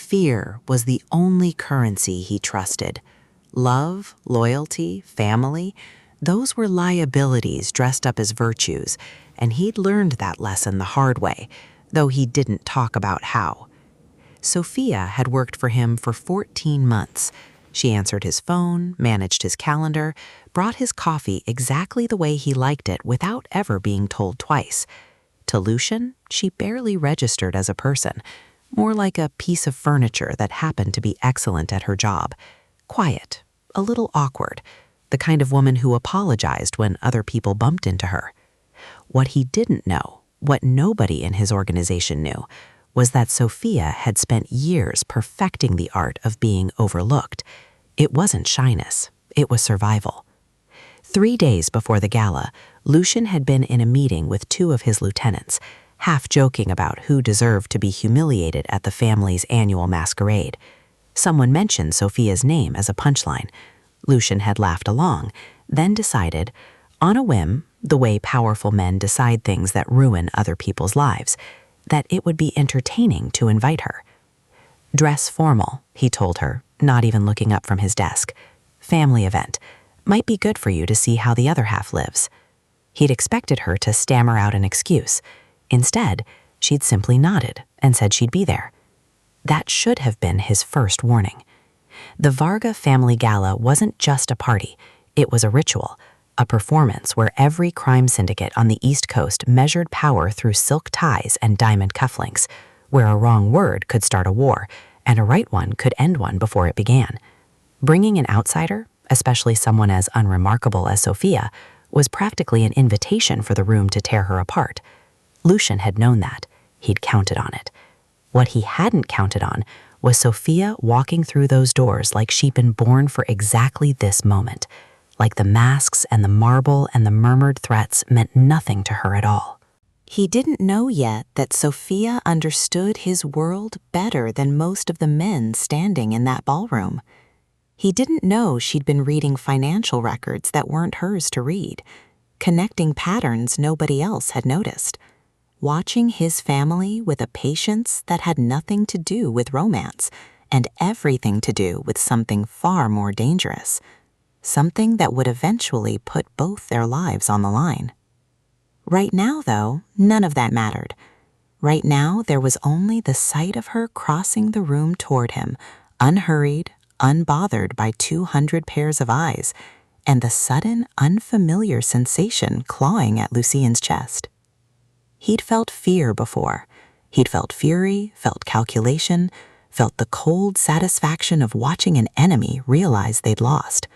Fear was the only currency he trusted. Love, loyalty, family, those were liabilities dressed up as virtues, and he'd learned that lesson the hard way, though he didn't talk about how. Sofia had worked for him for 14 months. She answered his phone, managed his calendar, brought his coffee exactly the way he liked it without ever being told twice. To Lucien, she barely registered as a person, more like a piece of furniture that happened to be excellent at her job. Quiet, a little awkward, the kind of woman who apologized when other people bumped into her. What he didn't know, what nobody in his organization knew, was that Sofia had spent years perfecting the art of being overlooked. It wasn't shyness, it was survival. 3 days before the gala, Lucien had been in a meeting with 2 of his lieutenants, half joking about who deserved to be humiliated at the family's annual masquerade. Someone mentioned Sofia's name as a punchline. Lucien had laughed along, then decided, on a whim, the way powerful men decide things that ruin other people's lives, that it would be entertaining to invite her. Dress formal, he told her, not even looking up from his desk. Family event. Might be good for you to see how the other half lives. He'd expected her to stammer out an excuse. Instead, she'd simply nodded and said she'd be there. That should have been his first warning. The Varga family gala wasn't just a party, it was a ritual, a performance where every crime syndicate on the East Coast measured power through silk ties and diamond cufflinks, where a wrong word could start a war, and a right one could end one before it began. Bringing an outsider, especially someone as unremarkable as Sofia, was practically an invitation for the room to tear her apart. Lucien had known that. He'd counted on it. What he hadn't counted on was Sofia walking through those doors like she'd been born for exactly this moment, like the masks and the marble and the murmured threats meant nothing to her at all. He didn't know yet that Sofia understood his world better than most of the men standing in that ballroom. He didn't know she'd been reading financial records that weren't hers to read, connecting patterns nobody else had noticed, watching his family with a patience that had nothing to do with romance and everything to do with something far more dangerous, something that would eventually put both their lives on the line. Right now, though, none of that mattered. Right now, there was only the sight of her crossing the room toward him, unhurried, unbothered by 200 pairs of eyes, and the sudden, unfamiliar sensation clawing at Lucien's chest. He'd felt fear before. He'd felt fury, felt calculation, felt the cold satisfaction of watching an enemy realize they'd lost.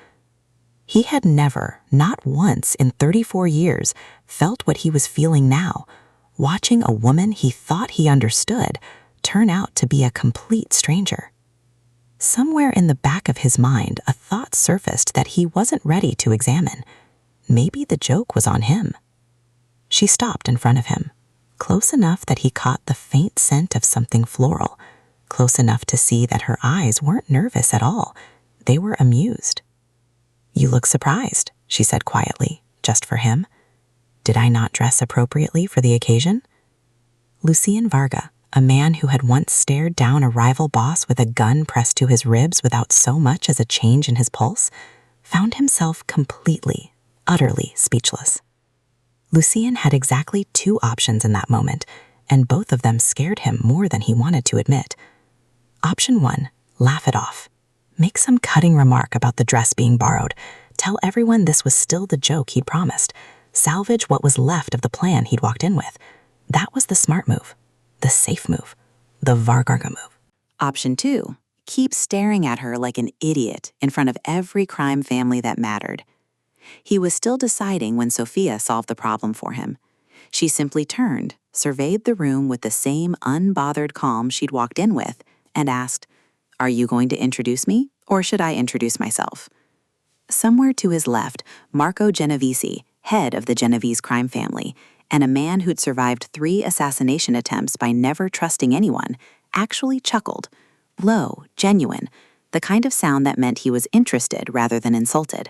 He had never, not once in 34 years, felt what he was feeling now, watching a woman he thought he understood turn out to be a complete stranger. Somewhere in the back of his mind, a thought surfaced that he wasn't ready to examine. Maybe the joke was on him. She stopped in front of him, close enough that he caught the faint scent of something floral, close enough to see that her eyes weren't nervous at all. They were amused. "You look surprised," she said quietly, just for him. "Did I not dress appropriately for the occasion?" Lucien Varga, a man who had once stared down a rival boss with a gun pressed to his ribs without so much as a change in his pulse, found himself completely, utterly speechless. Lucien had exactly 2 options in that moment, and both of them scared him more than he wanted to admit. Option 1, laugh it off. Make some cutting remark about the dress being borrowed. Tell everyone this was still the joke he'd promised. Salvage what was left of the plan he'd walked in with. That was the smart move, the safe move, the Varga move. Option 2, keep staring at her like an idiot in front of every crime family that mattered. He was still deciding when Sofia solved the problem for him. She simply turned, surveyed the room with the same unbothered calm she'd walked in with, and asked, "Are you going to introduce me, or should I introduce myself?" Somewhere to his left, Marco Genovese, head of the Genovese crime family, and a man who'd survived 3 assassination attempts by never trusting anyone, actually chuckled. Low, genuine, the kind of sound that meant he was interested rather than insulted.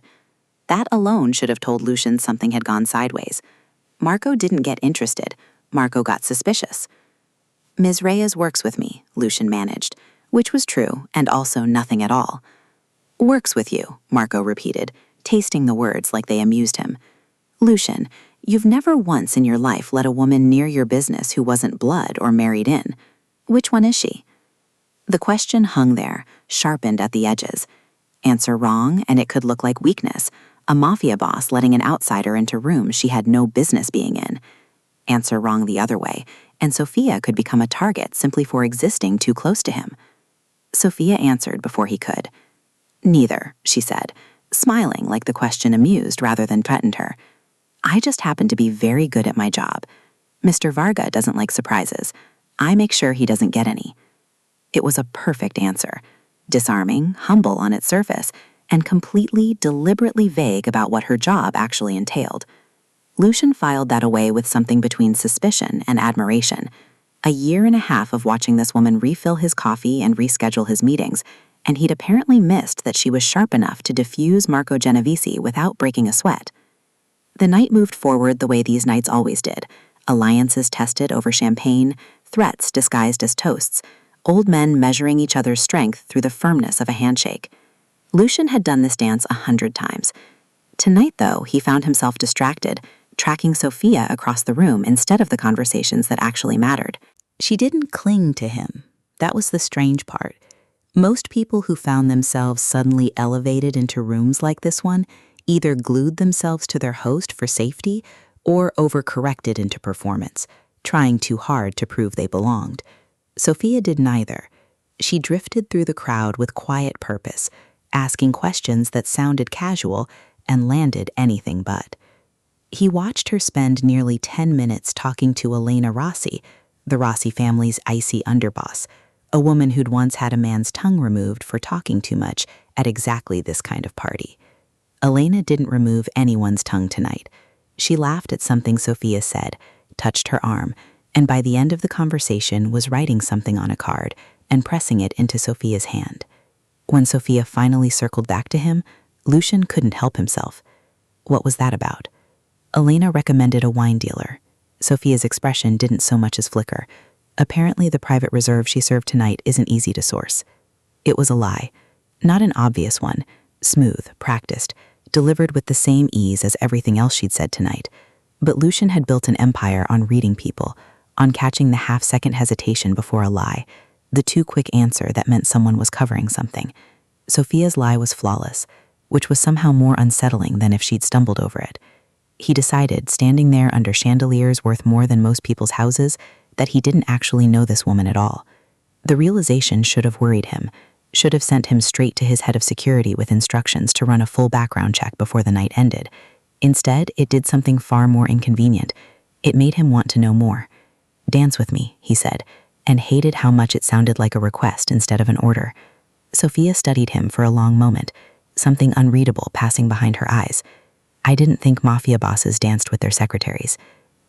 That alone should have told Lucien something had gone sideways. Marco didn't get interested. Marco got suspicious. "Ms. Reyes works with me," Lucien managed. which was true and also nothing at all. "Works with you," Marco repeated, tasting the words like they amused him. "Lucien, you've never once in your life let a woman near your business who wasn't blood or married in. Which one is she?" The question hung there, sharpened at the edges. Answer wrong, and it could look like weakness, a mafia boss letting an outsider into rooms she had no business being in. Answer wrong the other way, and Sofia could become a target simply for existing too close to him. Sofia answered before he could. "Neither," she said, smiling like the question amused rather than threatened her. "I just happen to be very good at my job. Mr. Varga doesn't like surprises. I make sure he doesn't get any." It was a perfect answer, disarming, humble on its surface, and completely, deliberately vague about what her job actually entailed. Lucien filed that away with something between suspicion and admiration. A year and a half of watching this woman refill his coffee and reschedule his meetings, and he'd apparently missed that she was sharp enough to diffuse Marco Genovese without breaking a sweat. The night moved forward the way these nights always did, alliances tested over champagne, threats disguised as toasts, old men measuring each other's strength through the firmness of a handshake. Lucien had done this dance 100 times. Tonight, though, he found himself distracted, tracking Sofia across the room instead of the conversations that actually mattered. She didn't cling to him. That was the strange part. Most people who found themselves suddenly elevated into rooms like this one either glued themselves to their host for safety or overcorrected into performance, trying too hard to prove they belonged. Sofia did neither. She drifted through the crowd with quiet purpose, asking questions that sounded casual and landed anything but. He watched her spend nearly 10 minutes talking to Elena Rossi, the Rossi family's icy underboss, a woman who'd once had a man's tongue removed for talking too much at exactly this kind of party. Elena didn't remove anyone's tongue tonight. She laughed at something Sofia said, touched her arm, and by the end of the conversation was writing something on a card and pressing it into Sofia's hand. When Sofia finally circled back to him, Lucien couldn't help himself. What was that about? Elena recommended a wine dealer. Sofia's expression didn't so much as flicker. Apparently the private reserve she served tonight isn't easy to source. It was a lie. Not an obvious one, smooth, practiced, delivered with the same ease as everything else she'd said tonight. But Lucien had built an empire on reading people, on catching the half-second hesitation before a lie, the too-quick answer that meant someone was covering something. Sofia's lie was flawless, which was somehow more unsettling than if she'd stumbled over it. He decided, standing there under chandeliers worth more than most people's houses, that he didn't actually know this woman at all. The realization should have worried him, should have sent him straight to his head of security with instructions to run a full background check before the night ended. Instead, it did something far more inconvenient. It made him want to know more. "Dance with me," he said, and hated how much it sounded like a request instead of an order. Sofia studied him for a long moment, something unreadable passing behind her eyes. "I didn't think mafia bosses danced with their secretaries."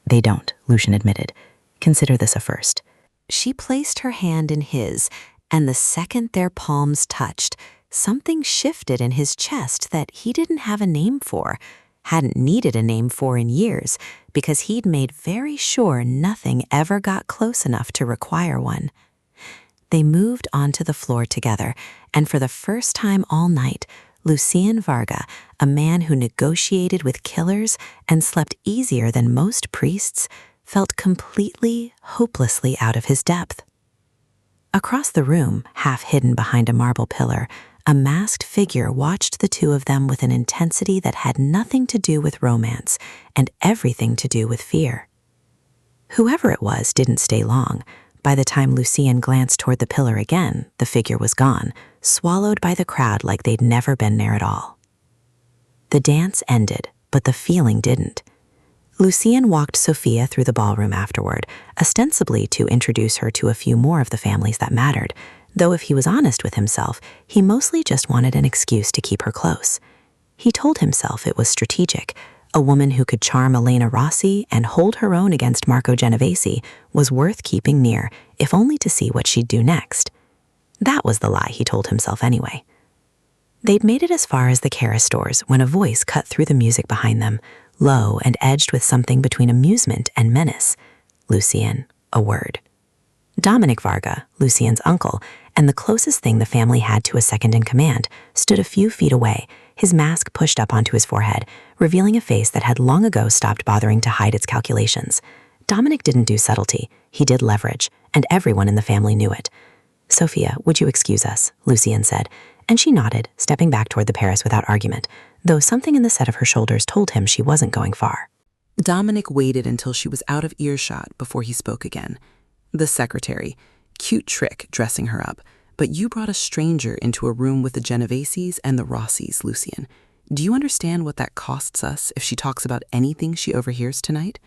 "They don't," Lucien admitted. "Consider this a first." She placed her hand in his, and the second their palms touched, something shifted in his chest that he didn't have a name for, hadn't needed a name for in years, because he'd made very sure nothing ever got close enough to require one. They moved onto the floor together, and for the first time all night, Lucien Varga, a man who negotiated with killers and slept easier than most priests, felt completely, hopelessly out of his depth. Across the room, half hidden behind a marble pillar, a masked figure watched the two of them with an intensity that had nothing to do with romance and everything to do with fear. Whoever it was didn't stay long. By the time Lucien glanced toward the pillar again, the figure was gone, swallowed by the crowd like they'd never been there at all. The dance ended, but the feeling didn't. Lucien walked Sofia through the ballroom afterward, ostensibly to introduce her to a few more of the families that mattered, though if he was honest with himself, he mostly just wanted an excuse to keep her close. He told himself it was strategic. A woman who could charm Elena Rossi and hold her own against Marco Genovese was worth keeping near, if only to see what she'd do next. That was the lie he told himself anyway. They'd made it as far as the Kara stores when a voice cut through the music behind them, low and edged with something between amusement and menace. "Lucien, a word." Dominic Varga, Lucien's uncle, and the closest thing the family had to a second in command stood a few feet away, his mask pushed up onto his forehead, revealing a face that had long ago stopped bothering to hide its calculations. Dominic didn't do subtlety, he did leverage, and everyone in the family knew it. "Sophia, would you excuse us?" Lucien said, and she nodded, stepping back toward the Paris without argument, though something in the set of her shoulders told him she wasn't going far. Dominic waited until she was out of earshot before he spoke again. "The secretary. Cute trick dressing her up, but you brought a stranger into a room with the Genoveses and the Rossis, Lucien. Do you understand what that costs us if she talks about anything she overhears tonight?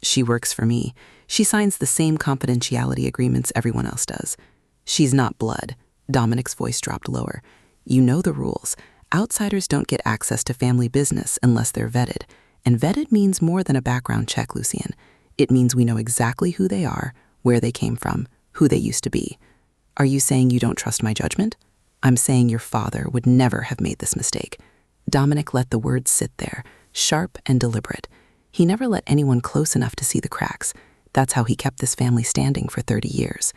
She works for me. She signs the same confidentiality agreements everyone else does. She's not blood." Dominic's voice dropped lower. "You know the rules. Outsiders don't get access to family business unless they're vetted. And vetted means more than a background check, Lucien. It means we know exactly who they are, where they came from, who they used to be. Are you saying you don't trust my judgment? I'm saying your father would never have made this mistake." Dominic let the words sit there, sharp and deliberate. He never let anyone close enough to see the cracks. That's how he kept this family standing for 30 years.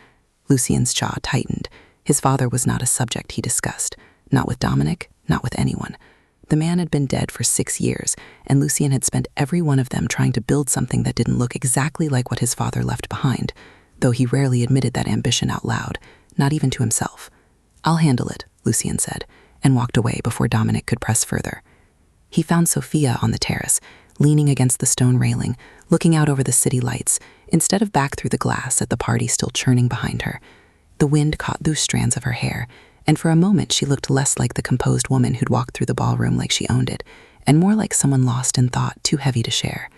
Lucien's jaw tightened. His father was not a subject he discussed. Not with Dominic, not with anyone. The man had been dead for 6 years, and Lucien had spent every one of them trying to build something that didn't look exactly like what his father left behind, though he rarely admitted that ambition out loud, not even to himself. "I'll handle it," Lucien said, and walked away before Dominic could press further. He found Sofia on the terrace, leaning against the stone railing, looking out over the city lights, instead of back through the glass at the party still churning behind her. The wind caught loose strands of her hair, and for a moment she looked less like the composed woman who'd walked through the ballroom like she owned it, and more like someone lost in thought too heavy to share.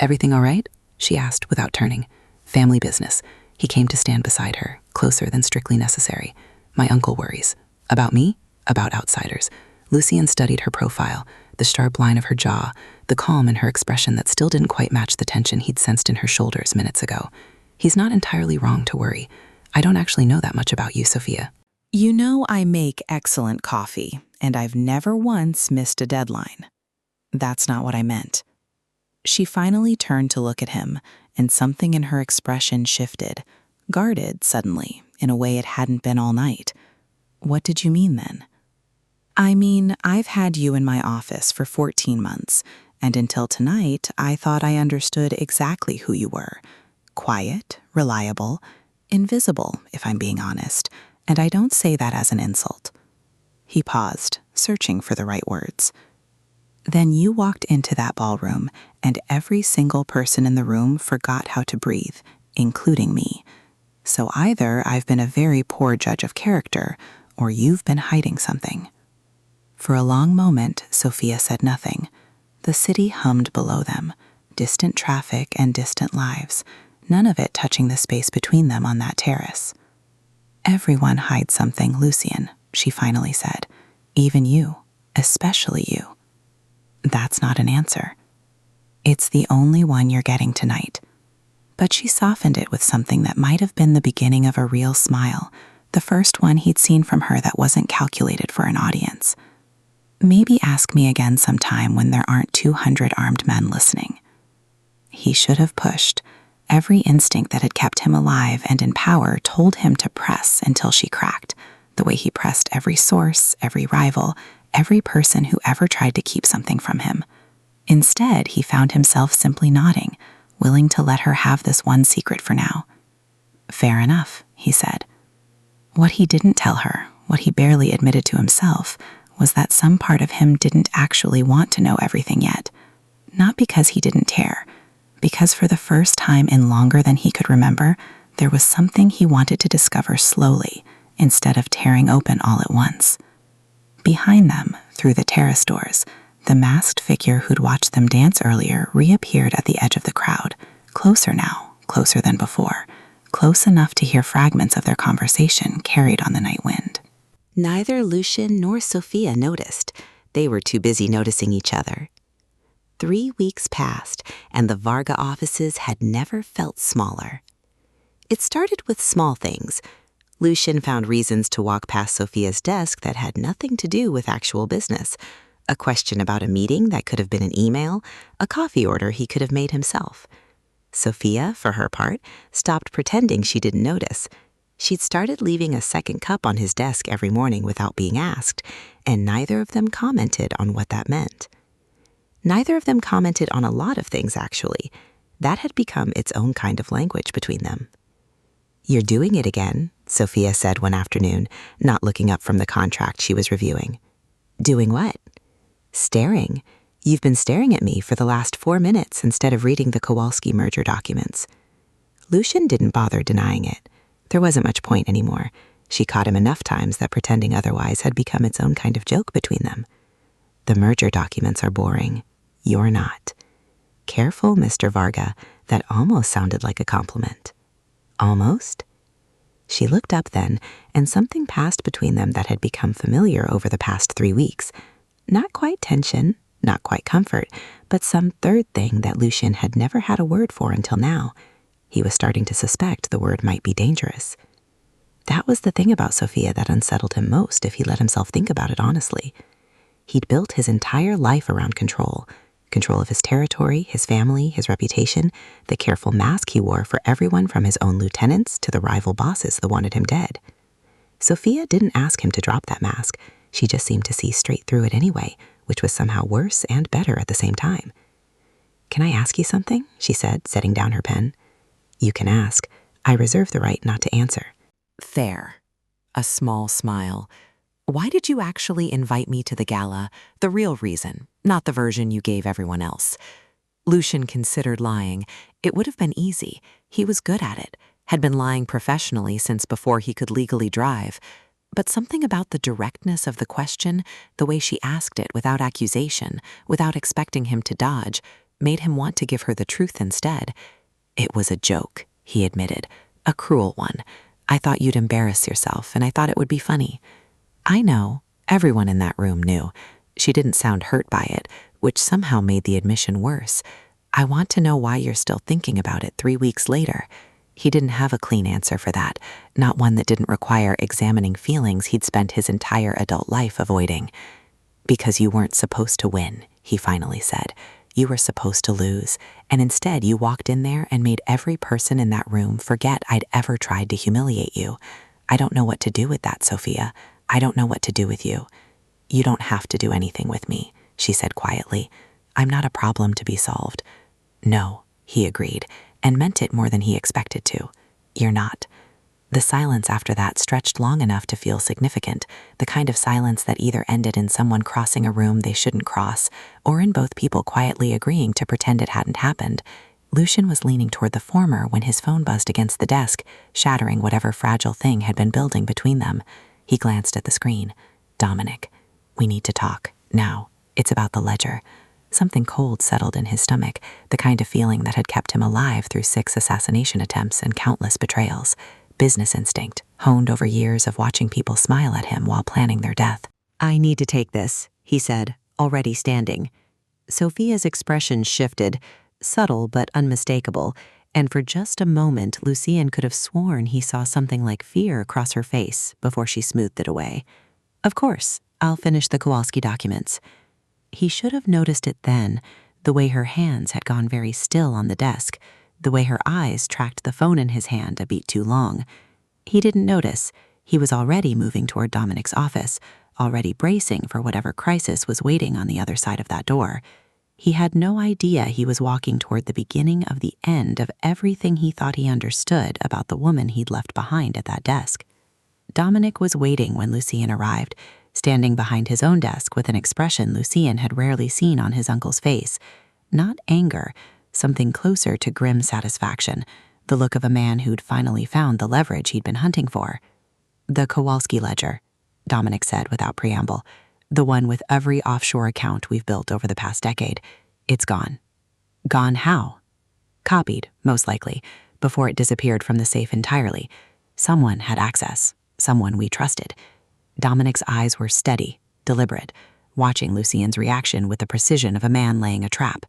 "Everything all right?" she asked without turning. "Family business." He came to stand beside her, closer than strictly necessary. "My uncle worries." "About me?" "About outsiders." Lucien studied her profile, the sharp line of her jaw, the calm in her expression that still didn't quite match the tension he'd sensed in her shoulders minutes ago. "He's not entirely wrong to worry. I don't actually know that much about you, Sofia." "You know I make excellent coffee, and I've never once missed a deadline." "That's not what I meant." She finally turned to look at him, and something in her expression shifted, guarded suddenly, in a way it hadn't been all night. "What did you mean then?" "I mean, I've had you in my office for 14 months, and until tonight, I thought I understood exactly who you were. Quiet, reliable, invisible, if I'm being honest, and I don't say that as an insult." He paused, searching for the right words. "Then you walked into that ballroom, and every single person in the room forgot how to breathe, including me. So either I've been a very poor judge of character, or you've been hiding something." For a long moment, Sofia said nothing. The city hummed below them, distant traffic and distant lives, none of it touching the space between them on that terrace. "Everyone hides something, Lucien," she finally said. "Even you, especially you." "That's not an answer." "It's the only one you're getting tonight." But she softened it with something that might have been the beginning of a real smile, the first one he'd seen from her that wasn't calculated for an audience. "Maybe ask me again sometime when there aren't 200 armed men listening." He should have pushed. Every instinct that had kept him alive and in power told him to press until she cracked, the way he pressed every source, every rival, every person who ever tried to keep something from him. Instead, he found himself simply nodding, willing to let her have this one secret for now. "Fair enough," he said. What he didn't tell her, what he barely admitted to himself, was that some part of him didn't actually want to know everything yet. Not because he didn't care, because for the first time in longer than he could remember, there was something he wanted to discover slowly, instead of tearing open all at once. Behind them, through the terrace doors, the masked figure who'd watched them dance earlier reappeared at the edge of the crowd, closer now, closer than before, close enough to hear fragments of their conversation carried on the night wind. Neither Lucien nor Sofia noticed. They were too busy noticing each other. 3 weeks passed, and the Varga offices had never felt smaller. It started with small things. Lucien found reasons to walk past Sofia's desk that had nothing to do with actual business. A question about a meeting that could have been an email, a coffee order he could have made himself. Sofia, for her part, stopped pretending she didn't notice. She'd started leaving a second cup on his desk every morning without being asked, and neither of them commented on what that meant. Neither of them commented on a lot of things, actually. That had become its own kind of language between them. "You're doing it again," Sofia said one afternoon, not looking up from the contract she was reviewing. "Doing what?" "Staring. You've been staring at me for the last 4 minutes instead of reading the Kowalski merger documents." Lucien didn't bother denying it. There wasn't much point anymore. She caught him enough times that pretending otherwise had become its own kind of joke between them. "The merger documents are boring. You're not." "Careful, Mr. Varga. That almost sounded like a compliment." "Almost?" She looked up then, and something passed between them that had become familiar over the past 3 weeks. Not quite tension, not quite comfort, but some third thing that Lucien had never had a word for until now. He was starting to suspect the word might be dangerous. That was the thing about Sofia that unsettled him most if he let himself think about it honestly. He'd built his entire life around control of his territory, his family, his reputation, the careful mask he wore for everyone from his own lieutenants to the rival bosses that wanted him dead. Sofia didn't ask him to drop that mask. She just seemed to see straight through it anyway, which was somehow worse and better at the same time. "Can I ask you something?" she said, setting down her pen. "You can ask. I reserve the right not to answer." Fair. A small smile. "Why did you actually invite me to the gala? The real reason, not the version you gave everyone else." Lucien considered lying. It would have been easy. He was good at it, had been lying professionally since before he could legally drive. But something about the directness of the question, the way she asked it without accusation, without expecting him to dodge, made him want to give her the truth instead. "It was a joke," he admitted, "a cruel one. I thought you'd embarrass yourself, and I thought it would be funny." "I know." Everyone in that room knew. She didn't sound hurt by it, which somehow made the admission worse. "I want to know why you're still thinking about it 3 weeks later." He didn't have a clean answer for that, not one that didn't require examining feelings he'd spent his entire adult life avoiding. "Because you weren't supposed to win," he finally said. "You were supposed to lose, and instead you walked in there and made every person in that room forget I'd ever tried to humiliate you. I don't know what to do with that, Sofia. I don't know what to do with you." "You don't have to do anything with me," she said quietly. "I'm not a problem to be solved." "No," he agreed, and meant it more than he expected to. "You're not." The silence after that stretched long enough to feel significant, the kind of silence that either ended in someone crossing a room they shouldn't cross, or in both people quietly agreeing to pretend it hadn't happened. Lucien was leaning toward the former when his phone buzzed against the desk, shattering whatever fragile thing had been building between them. He glanced at the screen. "Dominic, we need to talk. Now. It's about the ledger." Something cold settled in his stomach, the kind of feeling that had kept him alive through 6 assassination attempts and countless betrayals. Business instinct, honed over years of watching people smile at him while planning their death. "I need to take this," he said, already standing. Sofia's expression shifted, subtle but unmistakable, and for just a moment Lucien could have sworn he saw something like fear cross her face before she smoothed it away. "Of course, I'll finish the Kowalski documents." He should have noticed it then, the way her hands had gone very still on the desk, the way her eyes tracked the phone in his hand a beat too long. He didn't notice. He was already moving toward Dominic's office, already bracing for whatever crisis was waiting on the other side of that door. He had no idea he was walking toward the beginning of the end of everything he thought he understood about the woman he'd left behind at that desk. Dominic was waiting when Lucien arrived, standing behind his own desk with an expression Lucien had rarely seen on his uncle's face. Not anger, something closer to grim satisfaction, the look of a man who'd finally found the leverage he'd been hunting for. "The Kowalski ledger," Dominic said without preamble. "The one with every offshore account we've built over the past decade. It's gone." "Gone how?" "Copied, most likely, before it disappeared from the safe entirely. Someone had access, someone we trusted." Dominic's eyes were steady, deliberate, watching Lucien's reaction with the precision of a man laying a trap.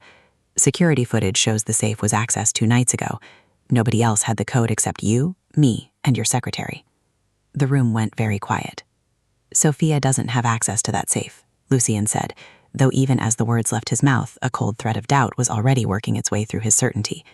"Security footage shows the safe was accessed 2 nights ago. Nobody else had the code except you, me, and your secretary." The room went very quiet. "Sofia doesn't have access to that safe," Lucien said, though even as the words left his mouth, a cold thread of doubt was already working its way through his certainty.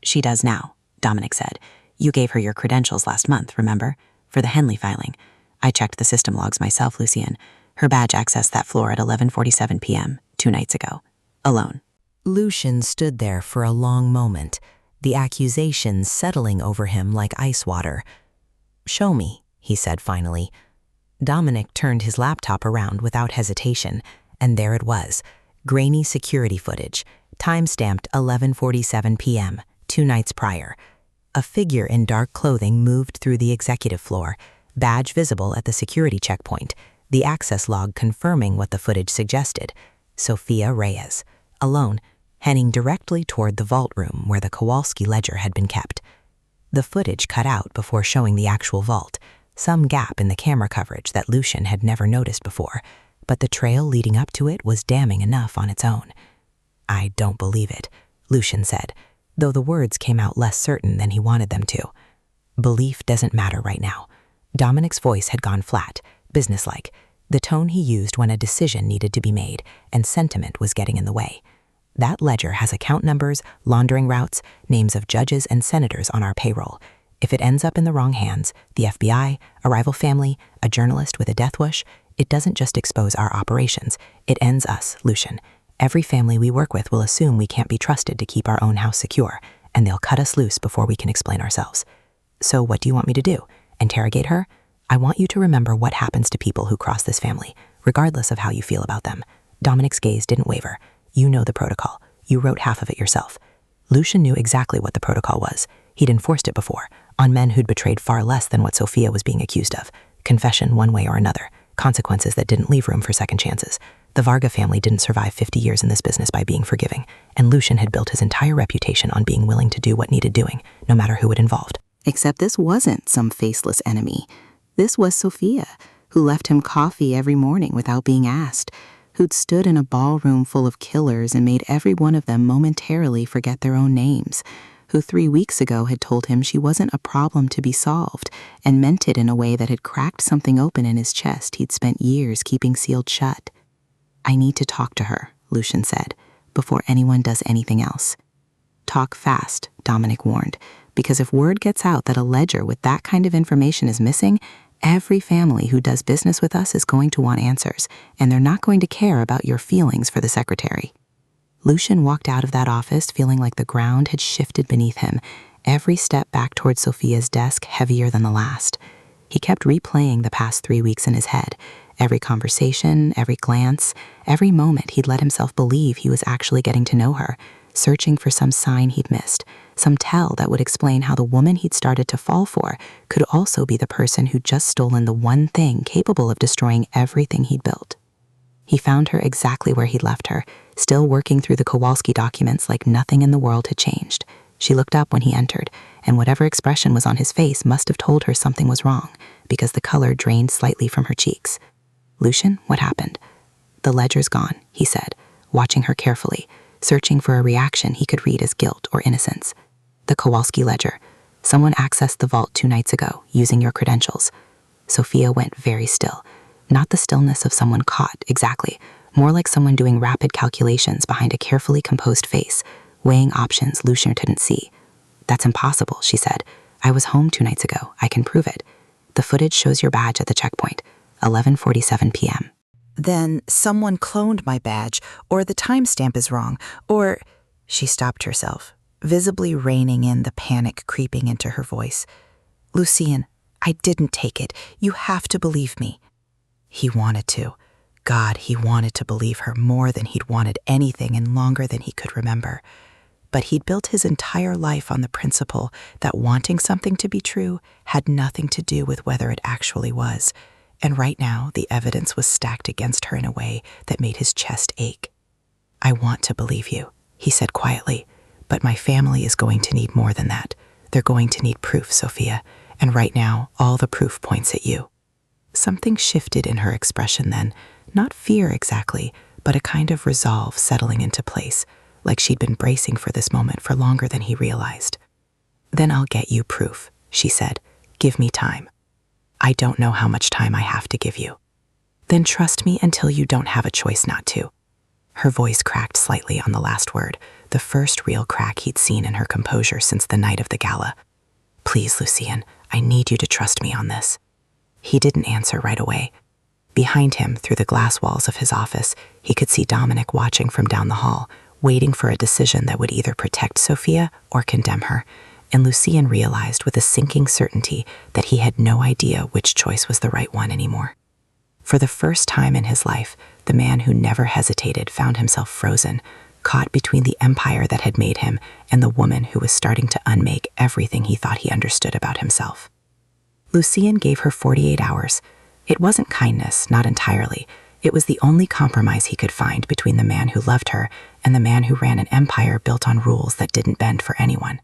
"She does now," Dominic said. You gave her your credentials last month, remember? For the Henley filing. I checked the system logs myself, Lucien. Her badge accessed that floor at 11:47 p.m., 2 nights ago. Alone. Lucien stood there for a long moment, the accusations settling over him like ice water. "Show me," he said finally. Dominic turned his laptop around without hesitation, and there it was, grainy security footage, time-stamped 11:47 p.m., 2 nights prior. A figure in dark clothing moved through the executive floor, badge visible at the security checkpoint, the access log confirming what the footage suggested. Sofia Reyes, alone, heading directly toward the vault room where the Kowalski ledger had been kept. The footage cut out before showing the actual vault, some gap in the camera coverage that Lucien had never noticed before, but the trail leading up to it was damning enough on its own. "I don't believe it," Lucien said, though the words came out less certain than he wanted them to. Belief doesn't matter right now. Dominic's voice had gone flat, businesslike, the tone he used when a decision needed to be made, and sentiment was getting in the way. That ledger has account numbers, laundering routes, names of judges and senators on our payroll. If it ends up in the wrong hands, the FBI, a rival family, a journalist with a death wish, it doesn't just expose our operations, it ends us, Lucien. Every family we work with will assume we can't be trusted to keep our own house secure, and they'll cut us loose before we can explain ourselves. So what do you want me to do? Interrogate her? I want you to remember what happens to people who cross this family, regardless of how you feel about them. Dominic's gaze didn't waver. You know the protocol. You wrote half of it yourself. Lucien knew exactly what the protocol was. He'd enforced it before, on men who'd betrayed far less than what Sofia was being accused of. Confession one way or another, consequences that didn't leave room for second chances. The Varga family didn't survive 50 years in this business by being forgiving, and Lucien had built his entire reputation on being willing to do what needed doing, no matter who it involved. Except this wasn't some faceless enemy. This was Sofia, who left him coffee every morning without being asked, who'd stood in a ballroom full of killers and made every one of them momentarily forget their own names, who 3 weeks ago had told him she wasn't a problem to be solved and meant it in a way that had cracked something open in his chest he'd spent years keeping sealed shut. "I need to talk to her," Lucien said, "before anyone does anything else." "Talk fast," Dominic warned, "because if word gets out that a ledger with that kind of information is missing, every family who does business with us is going to want answers, and they're not going to care about your feelings for the secretary." Lucien walked out of that office feeling like the ground had shifted beneath him, every step back toward Sofia's desk heavier than the last. He kept replaying the past 3 weeks in his head, every conversation, every glance, every moment he'd let himself believe he was actually getting to know her, searching for some sign he'd missed, some tell that would explain how the woman he'd started to fall for could also be the person who'd just stolen the one thing capable of destroying everything he'd built. He found her exactly where he'd left her, still working through the Kowalski documents like nothing in the world had changed. She looked up when he entered, and whatever expression was on his face must have told her something was wrong, because the color drained slightly from her cheeks. "Lucien, what happened?" "The ledger's gone," he said, watching her carefully, searching for a reaction he could read as guilt or innocence. "The Kowalski ledger. Someone accessed the vault 2 nights ago, using your credentials." Sofia went very still. Not the stillness of someone caught, exactly, more like someone doing rapid calculations behind a carefully composed face, weighing options Lucien didn't see. "That's impossible," she said. "I was home 2 nights ago. I can prove it. The footage shows your badge at the checkpoint, 11:47 p.m. "Then someone cloned my badge, or the timestamp is wrong, or—" She stopped herself, visibly reining in the panic creeping into her voice. "Lucien, I didn't take it. You have to believe me." He wanted to. God, he wanted to believe her more than he'd wanted anything and longer than he could remember. But he'd built his entire life on the principle that wanting something to be true had nothing to do with whether it actually was. And right now, the evidence was stacked against her in a way that made his chest ache. "I want to believe you," he said quietly, "but my family is going to need more than that. They're going to need proof, Sofia, and right now, all the proof points at you." Something shifted in her expression then, not fear exactly, but a kind of resolve settling into place, like she'd been bracing for this moment for longer than he realized. "Then I'll get you proof," she said. "Give me time." "I don't know how much time I have to give you." "Then trust me until you don't have a choice not to." Her voice cracked slightly on the last word, the first real crack he'd seen in her composure since the night of the gala. Please, Lucien, I need you to trust me on this. He didn't answer right away. Behind him, through the glass walls of his office, he could see Dominic watching from down the hall, waiting for a decision that would either protect Sofia or condemn her. And Lucien realized with a sinking certainty that he had no idea which choice was the right one anymore. For the first time in his life, the man who never hesitated found himself frozen, caught between the empire that had made him and the woman who was starting to unmake everything he thought he understood about himself. Lucien gave her 48 hours. It wasn't kindness, not entirely. It was the only compromise he could find between the man who loved her and the man who ran an empire built on rules that didn't bend for anyone.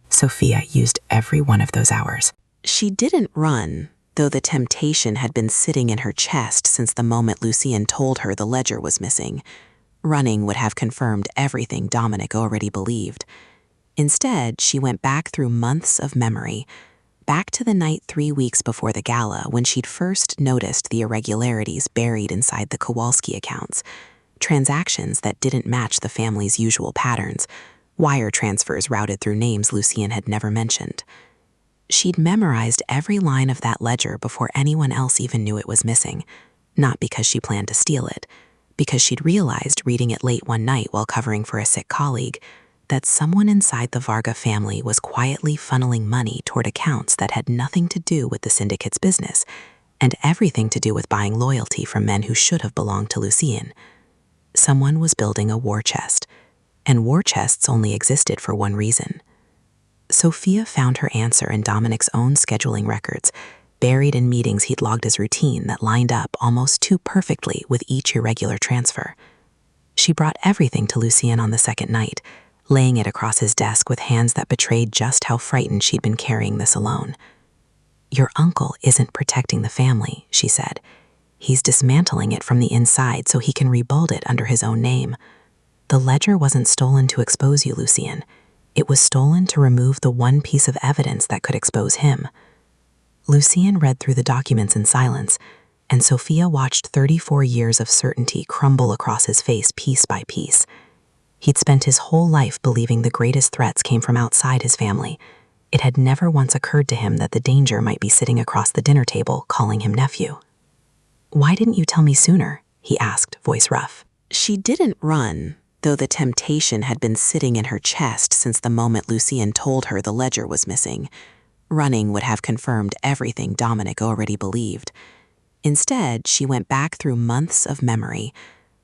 Sofia used every one of those hours. She didn't run, though the temptation had been sitting in her chest since the moment Lucien told her the ledger was missing. Running would have confirmed everything Dominic already believed. Instead, she went back through months of memory, back to the night 3 weeks before the gala when she'd first noticed the irregularities buried inside the Kowalski accounts, transactions that didn't match the family's usual patterns, wire transfers routed through names Lucien had never mentioned. She'd memorized every line of that ledger before anyone else even knew it was missing, not because she planned to steal it, because she'd realized reading it late one night while covering for a sick colleague that someone inside the Varga family was quietly funneling money toward accounts that had nothing to do with the syndicate's business and everything to do with buying loyalty from men who should have belonged to Lucien. Someone was building a war chest, and war chests only existed for one reason. Sofia found her answer in Dominic's own scheduling records, buried in meetings he'd logged as routine that lined up almost too perfectly with each irregular transfer. She brought everything to Lucien on the second night, laying it across his desk with hands that betrayed just how frightened she'd been carrying this alone. "Your uncle isn't protecting the family," she said. "He's dismantling it from the inside so he can rebuild it under his own name. The ledger wasn't stolen to expose you, Lucien. It was stolen to remove the one piece of evidence that could expose him." Lucien read through the documents in silence, and Sofia watched 34 years of certainty crumble across his face piece by piece. He'd spent his whole life believing the greatest threats came from outside his family. It had never once occurred to him that the danger might be sitting across the dinner table calling him nephew. "Why didn't you tell me sooner?" he asked, voice rough. She didn't run, though the temptation had been sitting in her chest since the moment Lucien told her the ledger was missing. Running would have confirmed everything Dominic already believed. Instead, she went back through months of memory,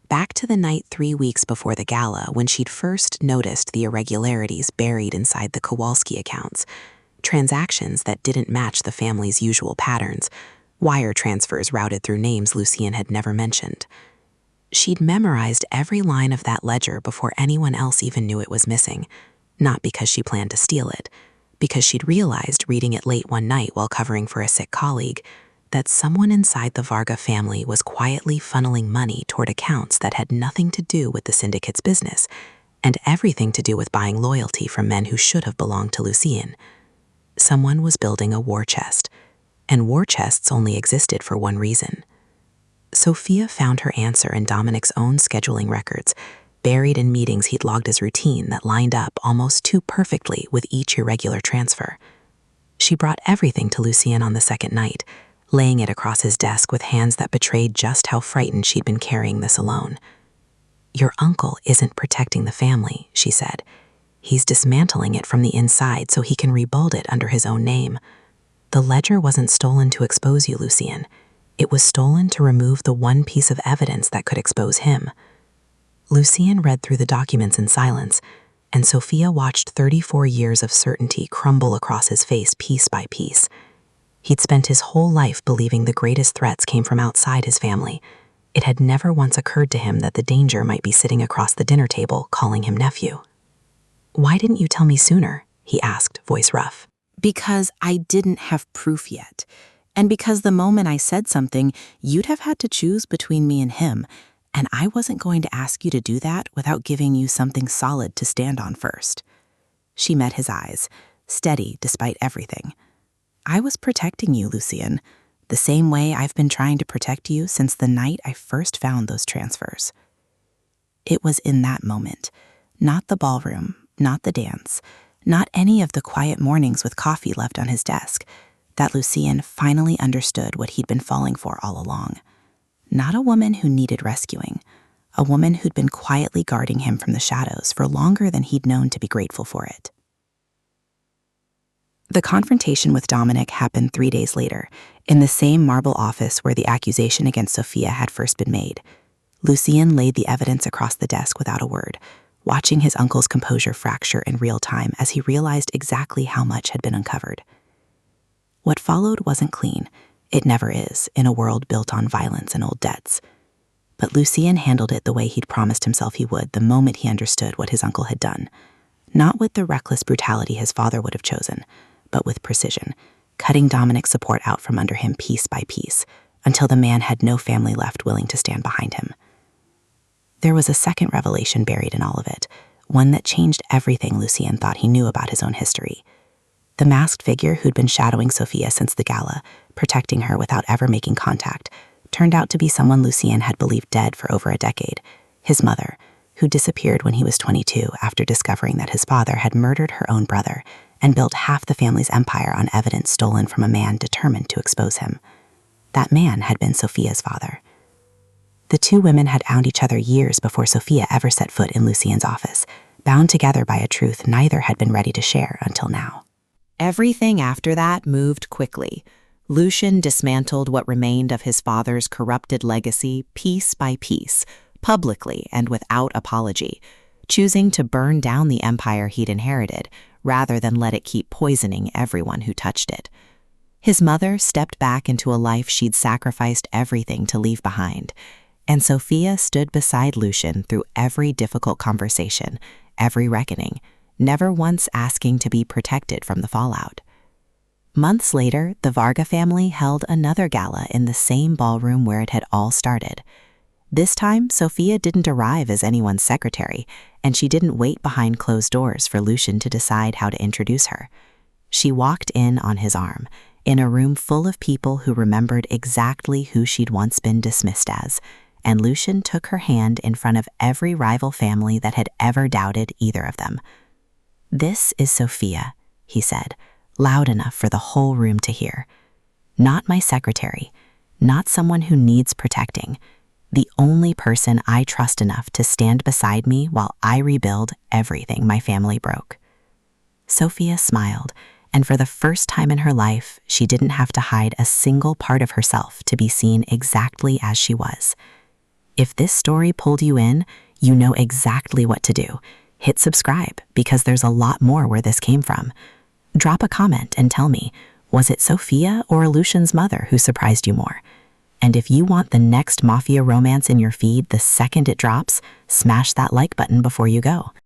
back to the night 3 weeks before the gala when she'd first noticed the irregularities buried inside the Kowalski accounts, transactions that didn't match the family's usual patterns, wire transfers routed through names Lucien had never mentioned. She'd memorized every line of that ledger before anyone else even knew it was missing, not because she planned to steal it, because she'd realized reading it late one night while covering for a sick colleague that someone inside the Varga family was quietly funneling money toward accounts that had nothing to do with the syndicate's business and everything to do with buying loyalty from men who should have belonged to Lucien. Someone was building a war chest, and war chests only existed for one reason. Sofia found her answer in Dominic's own scheduling records, buried in meetings he'd logged as routine that lined up almost too perfectly with each irregular transfer. She brought everything to Lucien on the second night, laying it across his desk with hands that betrayed just how frightened she'd been carrying this alone. "Your uncle isn't protecting the family," she said. "He's dismantling it from the inside so he can rebuild it under his own name. The ledger wasn't stolen to expose you, Lucien. It was stolen to remove the one piece of evidence that could expose him." Lucien read through the documents in silence, and Sofia watched 34 years of certainty crumble across his face piece by piece. He'd spent his whole life believing the greatest threats came from outside his family. It had never once occurred to him that the danger might be sitting across the dinner table calling him nephew. "Why didn't you tell me sooner?" he asked, voice rough. "Because I didn't have proof yet. And because the moment I said something, you'd have had to choose between me and him, and I wasn't going to ask you to do that without giving you something solid to stand on first." She met his eyes, steady despite everything. "I was protecting you, Lucien, the same way I've been trying to protect you since the night I first found those transfers." It was in that moment, not the ballroom, not the dance, not any of the quiet mornings with coffee left on his desk, that Lucien finally understood what he'd been falling for all along. Not a woman who needed rescuing, a woman who'd been quietly guarding him from the shadows for longer than he'd known to be grateful for it. The confrontation with Dominic happened 3 days later, in the same marble office where the accusation against Sofia had first been made. Lucien laid the evidence across the desk without a word, watching his uncle's composure fracture in real time as he realized exactly how much had been uncovered. What followed wasn't clean. It never is, in a world built on violence and old debts. But Lucien handled it the way he'd promised himself he would the moment he understood what his uncle had done. Not with the reckless brutality his father would have chosen, but with precision, cutting Dominic's support out from under him piece by piece, until the man had no family left willing to stand behind him. There was a second revelation buried in all of it, one that changed everything Lucien thought he knew about his own history. The masked figure who'd been shadowing Sofia since the gala, protecting her without ever making contact, turned out to be someone Lucien had believed dead for over a decade, his mother, who disappeared when he was 22 after discovering that his father had murdered her own brother and built half the family's empire on evidence stolen from a man determined to expose him. That man had been Sofia's father. The two women had owned each other years before Sofia ever set foot in Lucien's office, bound together by a truth neither had been ready to share until now. Everything after that moved quickly. Lucien dismantled what remained of his father's corrupted legacy piece by piece, publicly and without apology, choosing to burn down the empire he'd inherited rather than let it keep poisoning everyone who touched it. His mother stepped back into a life she'd sacrificed everything to leave behind, and Sofia stood beside Lucien through every difficult conversation, every reckoning, never once asking to be protected from the fallout. Months later, the Varga family held another gala in the same ballroom where it had all started. This time, Sofia didn't arrive as anyone's secretary, and she didn't wait behind closed doors for Lucien to decide how to introduce her. She walked in on his arm, in a room full of people who remembered exactly who she'd once been dismissed as, and Lucien took her hand in front of every rival family that had ever doubted either of them. "This is Sofia," he said, loud enough for the whole room to hear. "Not my secretary, not someone who needs protecting, the only person I trust enough to stand beside me while I rebuild everything my family broke." Sofia smiled, and for the first time in her life, she didn't have to hide a single part of herself to be seen exactly as she was. If this story pulled you in, you know exactly what to do. Hit subscribe, because there's a lot more where this came from. Drop a comment and tell me, was it Sofia or Lucien's mother who surprised you more? And if you want the next Mafia romance in your feed the second it drops, smash that like button before you go.